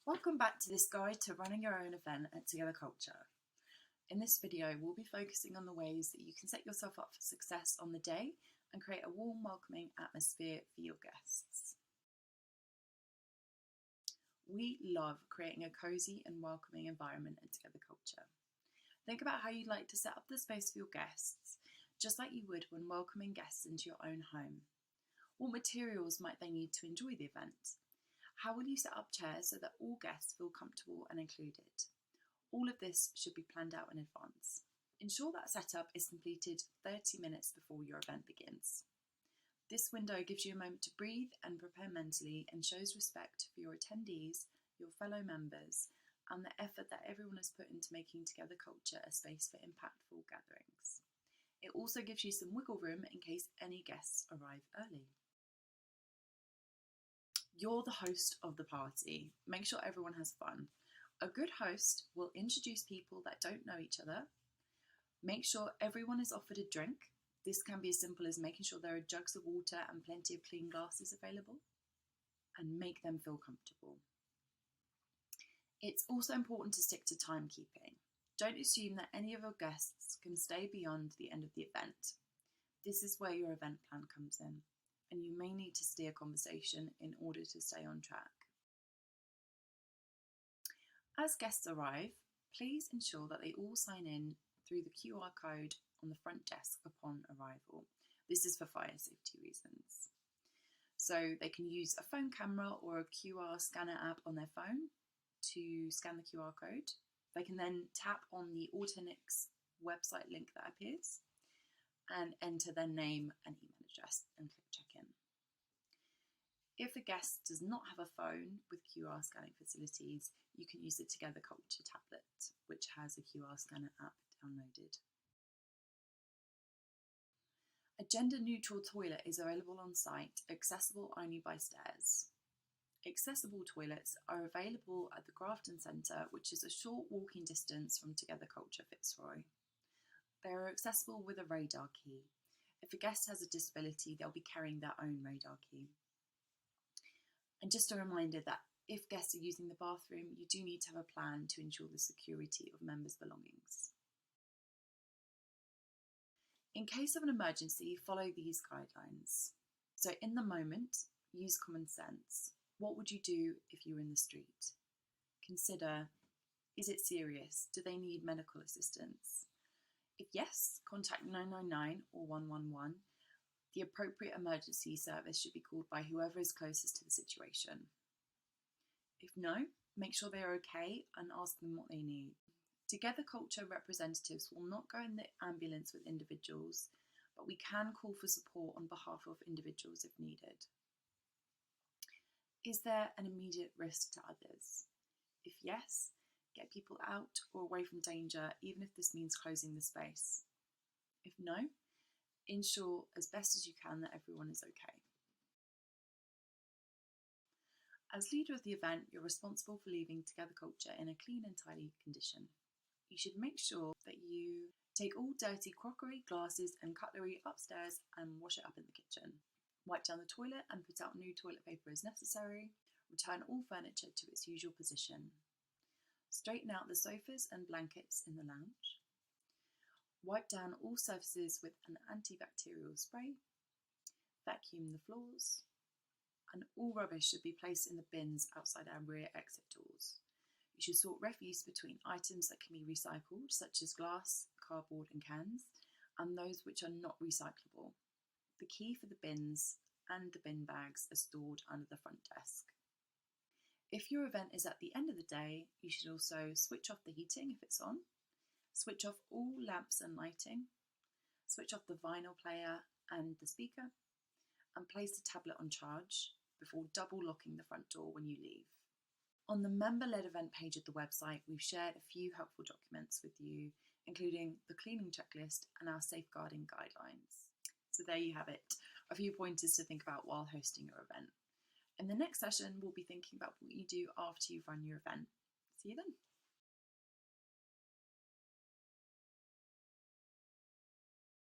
Welcome back to this guide to running your own event at Together Culture. In this video, we'll be focusing on the ways that you can set yourself up for success on the day and create a warm, welcoming atmosphere for your guests. We love creating a cozy and welcoming environment at Together Culture. Think about how you'd like to set up the space for your guests, just like you would when welcoming guests into your own home. What materials might they need to enjoy the event? How will you set up chairs so that all guests feel comfortable and included? All of this should be planned out in advance. Ensure that setup is completed 30 minutes before your event begins. This window gives you a moment to breathe and prepare mentally and shows respect for your attendees, your fellow members, and the effort that everyone has put into making Together Culture a space for impactful gatherings. It also gives you some wiggle room in case any guests arrive early. You're the host of the party. Make sure everyone has fun. A good host will introduce people that don't know each other. Make sure everyone is offered a drink. This can be as simple as making sure there are jugs of water and plenty of clean glasses available. And make them feel comfortable. It's also important to stick to timekeeping. Don't assume that any of your guests can stay beyond the end of the event. This is where your event plan comes in, and you may need to steer conversation in order to stay on track. As guests arrive, please ensure that they all sign in through the QR code on the front desk upon arrival. This is for fire safety reasons. So they can use a phone camera or a QR scanner app on their phone to scan the QR code. They can then tap on the Autenix website link that appears and enter their name and email address and click check-in. If a guest does not have a phone with QR scanning facilities, you can use the Together Culture tablet, which has a QR scanner app downloaded. A gender-neutral toilet is available on site, accessible only by stairs. Accessible toilets are available at the Grafton Centre, which is a short walking distance from Together Culture Fitzroy. They are accessible with a radar key. If a guest has a disability, they'll be carrying their own radar key. And just a reminder that if guests are using the bathroom, you do need to have a plan to ensure the security of members' belongings. In case of an emergency, follow these guidelines. So in the moment, use common sense. What would you do if you were in the street? Consider, is it serious? Do they need medical assistance? If yes, contact 999 or 111. The appropriate emergency service should be called by whoever is closest to the situation. If no, make sure they are okay and ask them what they need. Together Culture representatives will not go in the ambulance with individuals, but we can call for support on behalf of individuals if needed. Is there an immediate risk to others? If yes, get people out or away from danger, even if this means closing the space. If no, ensure as best as you can that everyone is okay. As leader of the event, you're responsible for leaving Together Culture in a clean and tidy condition. You should make sure that you take all dirty crockery, glasses and cutlery upstairs and wash it up in the kitchen. Wipe down the toilet and put out new toilet paper as necessary. Return all furniture to its usual position. Straighten out the sofas and blankets in the lounge. Wipe down all surfaces with an antibacterial spray. Vacuum the floors. And all rubbish should be placed in the bins outside our rear exit doors. You should sort refuse between items that can be recycled, such as glass, cardboard and cans, and those which are not recyclable. The key for the bins and the bin bags are stored under the front desk. If your event is at the end of the day, you should also switch off the heating if it's on, switch off all lamps and lighting, switch off the vinyl player and the speaker, and place the tablet on charge before double locking the front door when you leave. On the member-led event page of the website, we've shared a few helpful documents with you, including the cleaning checklist and our safeguarding guidelines. So there you have it, a few pointers to think about while hosting your event. In the next session, we'll be thinking about what you do after you've run your event. See you then.